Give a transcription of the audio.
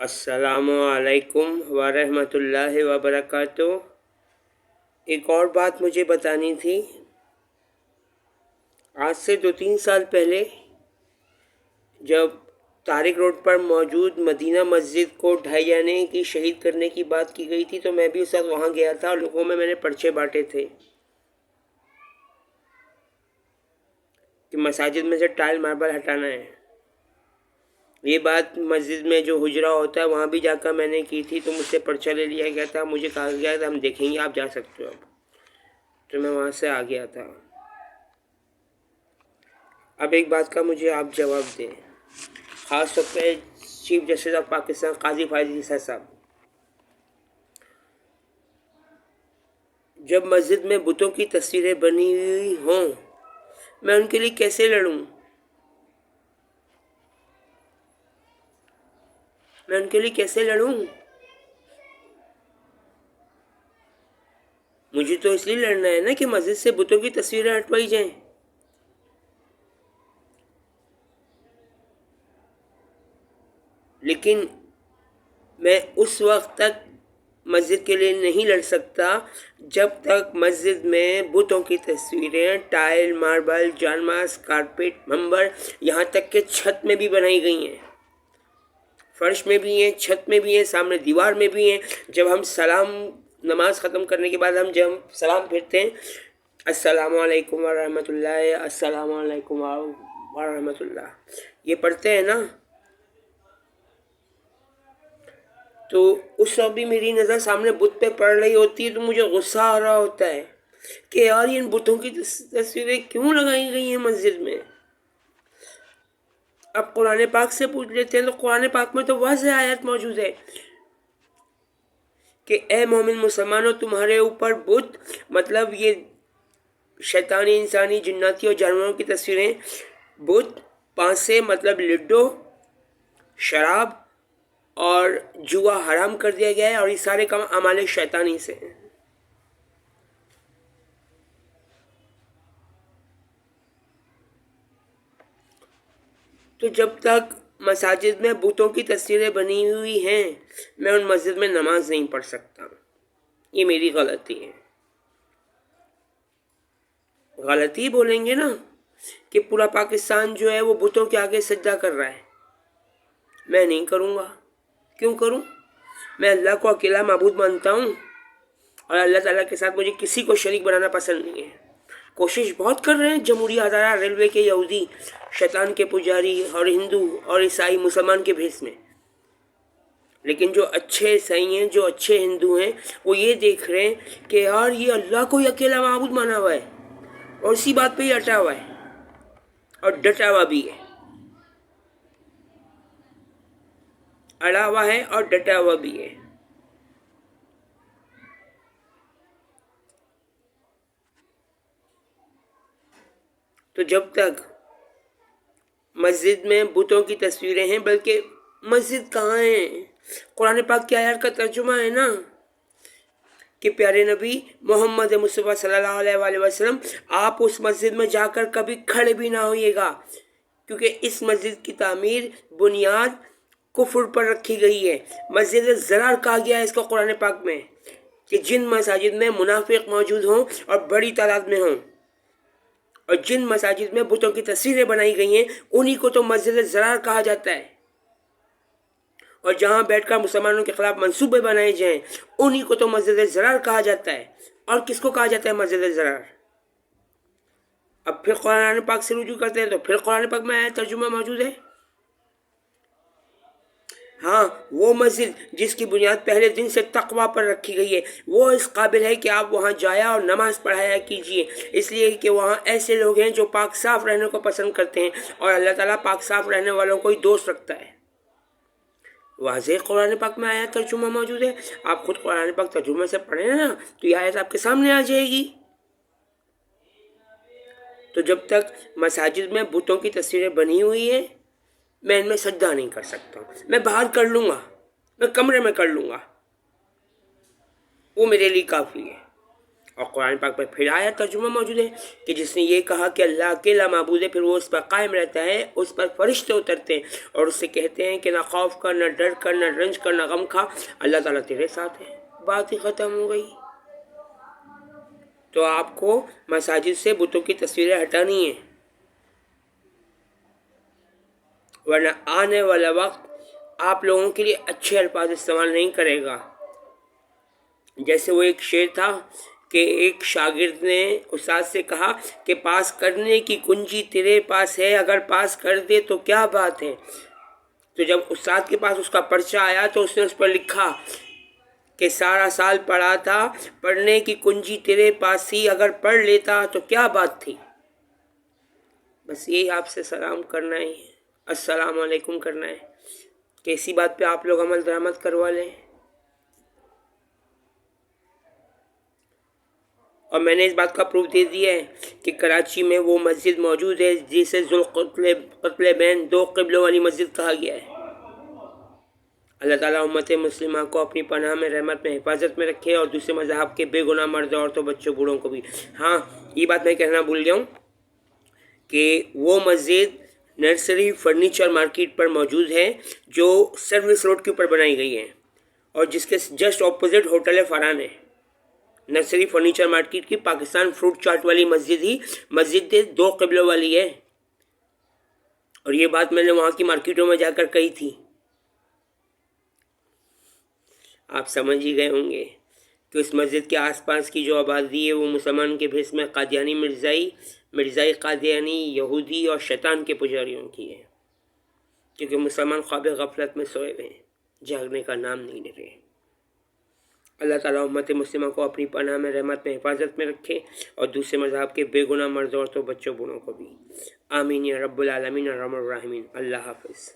السلام علیکم ورحمۃ اللہ وبرکاتہ۔ ایک اور بات مجھے بتانی تھی۔ آج سے 2-3 سال پہلے جب طارق روڈ پر موجود مدینہ مسجد کو ڈھائی جانے کی شہید کرنے کی بات کی گئی تھی تو میں بھی اس وقت وہاں گیا تھا اور لوگوں میں نے پرچے بانٹے تھے کہ مساجد میں سے ٹائل ماربل ہٹانا ہے۔ یہ بات مسجد میں جو حجرہ ہوتا ہے وہاں بھی جا کر میں نے کی تھی تو مجھ سے پرچہ لے لیا گیا تھا۔ مجھے کہا گیا تھا ہم دیکھیں گے، آپ جا سکتے ہو اب، تو میں وہاں سے آ گیا تھا۔ اب ایک بات کا مجھے آپ جواب دیں، خاص طور پہ چیف جسٹس آف پاکستان قاضی فائز عیسیٰ صاحب، جب مسجد میں بتوں کی تصویریں بنی ہوئی ہوں میں ان کے لیے کیسے لڑوں؟ مجھے تو اس لیے لڑنا ہے نا کہ مسجد سے بتوں کی تصویریں ہٹوائی جائیں۔ لیکن میں اس وقت تک مسجد کے لیے نہیں لڑ سکتا جب تک مسجد میں بتوں کی تصویریں ٹائل، ماربل، جانماز، کارپیٹ، منبر، یہاں تک کہ چھت میں بھی بنائی گئی ہیں، فرش میں بھی ہیں، چھت میں بھی ہیں، سامنے دیوار میں بھی ہیں۔ جب ہم نماز ختم کرنے کے بعد جب ہم سلام پھیرتے ہیں، السلام علیکم ورحمۃ اللہ، السلام علیکم ورحمۃ اللہ، یہ پڑھتے ہیں نا، تو اس وقت بھی میری نظر سامنے بت پہ پڑ رہی ہوتی ہے تو مجھے غصہ آ رہا ہوتا ہے کہ یار ان بتوں کی تصویریں کیوں لگائی گئی ہیں مسجد میں۔ اب قرآن پاک سے پوچھ لیتے ہیں تو قرآن پاک میں تو واضح آیت موجود ہے کہ اے مومن مسلمانوں، تمہارے اوپر بت، مطلب یہ شیطانی، انسانی، جناتی اور جانوروں کی تصویریں، بت، پانسے مطلب لڈو، شراب اور جوا حرام کر دیا گیا ہے، اور یہ سارے کام اعمال شیطانی سے ہیں۔ تو جب تک مساجد میں بتوں کی تصویریں بنی ہوئی ہیں میں ان مسجد میں نماز نہیں پڑھ سکتا۔ یہ میری غلطی ہے۔ غلطی بولیں گے نا کہ پورا پاکستان جو ہے وہ بتوں کے آگے سجدہ کر رہا ہے، میں نہیں کروں گا۔ کیوں کروں؟ میں اللہ کو اکیلا معبود مانتا ہوں اور اللہ تعالیٰ کے ساتھ مجھے کسی کو شریک بنانا پسند نہیں ہے۔ کوشش بہت کر رہے ہیں جمہوریہ ادارہ، ریلوے کے یہودی، شیطان کے پجاری، اور ہندو اور عیسائی مسلمان کے بھیس میں، لیکن جو اچھے عیسائی ہیں، جو اچھے ہندو ہیں، وہ یہ دیکھ رہے ہیں کہ یار یہ اللہ کو ہی اکیلا معبود مانا ہوا ہے اور اسی بات پہ ہی اٹا ہوا ہے اور ڈٹا ہوا بھی ہے، اڑا ہوا ہے اور ڈٹا ہوا بھی ہے۔ تو جب تک مسجد میں بتوں کی تصویریں ہیں، بلکہ مسجد کہاں ہے، قرآن پاک کی آیات کا ترجمہ ہے نا کہ پیارے نبی محمد مصطفیٰ صلی اللہ علیہ وآلہ وسلم، آپ اس مسجد میں جا کر کبھی کھڑے بھی نہ ہوئیے گا، کیونکہ اس مسجد کی تعمیر بنیاد کفر پر رکھی گئی ہے۔ مسجد ضرار کہا گیا ہے اس کو قرآن پاک میں کہ جن مساجد میں منافق موجود ہوں اور بڑی تعداد میں ہوں، اور جن مساجد میں بتوں کی تصویریں بنائی گئی ہیں انہی کو تو مسجد ضرار کہا جاتا ہے، اور جہاں بیٹھ کر مسلمانوں کے خلاف منصوبے بنائے جائیں انہی کو تو مسجد ضرار کہا جاتا ہے۔ اور کس کو کہا جاتا ہے مسجد ضرار؟ اب پھر قرآن پاک سے رجوع کرتے ہیں تو پھر قرآن پاک میں ترجمہ موجود ہے۔ ہاں، وہ مسجد جس کی بنیاد پہلے دن سے تقوی پر رکھی گئی ہے، وہ اس قابل ہے کہ آپ وہاں جایا اور نماز پڑھایا کیجئے، اس لیے کہ وہاں ایسے لوگ ہیں جو پاک صاف رہنے کو پسند کرتے ہیں، اور اللہ تعالیٰ پاک صاف رہنے والوں کو ہی دوست رکھتا ہے۔ واضح قرآن پاک میں آیت ترجمہ موجود ہے، آپ خود قرآن پاک ترجمے سے پڑھیں نا تو یہ آیت آپ کے سامنے آ جائے گی۔ تو جب تک مساجد میں بتوں کی تصویریں بنی ہوئی ہیں میں ان میں سجدہ نہیں کر سکتا ہوں۔ میں باہر کر لوں گا، میں کمرے میں کر لوں گا، وہ میرے لیے کافی ہے، اور قرآن پاک میں پھر آیا ترجمہ موجود ہے کہ جس نے یہ کہا کہ اللہ اکیلا معبود ہے، پھر وہ اس پر قائم رہتا ہے، اس پر فرشتے اترتے ہیں اور اس سے کہتے ہیں کہ نہ خوف کر، نہ ڈر کر، نہ رنج کر، نہ غم کھا، اللہ تعالیٰ تیرے ساتھ ہے۔ بات ہی ختم ہو گئی۔ تو آپ کو مساجد سے بتوں کی تصویریں ہٹانی ہیں، ورنہ آنے والا وقت آپ لوگوں کے لیے اچھے الفاظ استعمال نہیں کرے گا۔ جیسے وہ ایک شعر تھا کہ ایک شاگرد نے استاد سے کہا کہ پاس کرنے کی کنجی تیرے پاس ہے، اگر پاس کر دے تو کیا بات ہے۔ تو جب استاد کے پاس اس کا پرچہ آیا تو اس نے اس پر لکھا کہ سارا سال پڑھا تھا، پڑھنے کی کنجی تیرے پاس تھی، اگر پڑھ لیتا تو کیا بات تھی۔ بس یہی آپ سے سلام کرنا ہے، السلام علیکم کرنا ہے کہ اسی بات پہ آپ لوگ عمل درآمد کروا لیں۔ اور میں نے اس بات کا پروف دے دیا ہے کہ کراچی میں وہ مسجد موجود ہے جسے ذوالقطلین، دو قبلوں والی مسجد کہا گیا ہے۔ اللہ تعالیٰ امت مسلمہ کو اپنی پناہ میں، رحمت میں، حفاظت میں رکھے، اور دوسرے مذہب کے بے گناہ مرد، عورتوں، بچوں، بوڑھوں کو بھی۔ ہاں، یہ بات میں کہنا بھول گیا ہوں کہ وہ مسجد نرسری فرنیچر مارکیٹ پر موجود ہے جو سروس روڈ کے اوپر بنائی گئی ہے، اور جس کے جسٹ اپوزٹ ہوٹل فرحان ہے۔ نرسری فرنیچر مارکیٹ کی پاکستان فروٹ چاٹ والی مسجد ہی مسجد دو قبلوں والی ہے، اور یہ بات میں نے وہاں کی مارکیٹوں میں جا کر کہی تھی۔ آپ سمجھ ہی گئے ہوں گے کہ اس مسجد کے آس پاس کی جو آبادی ہے وہ مسلمان کے بھیس میں قادیانی مرزائی قادیانی، یہودی اور شیطان کے پجاریوں کی ہے، کیونکہ مسلمان خواب غفلت میں سوئے ہوئے ہیں، جاگنے کا نام نہیں لے رہے۔ اللہ تعالیٰ امت مسلمہ کو اپنی پناہ میں، رحمت میں، حفاظت میں رکھے، اور دوسرے مذہب کے بے گناہ مرد، عورتوں، بچوں، بوڑھوں کو بھی۔ آمین یا رب العالمین الرحمن الرحیم۔ اللہ حافظ۔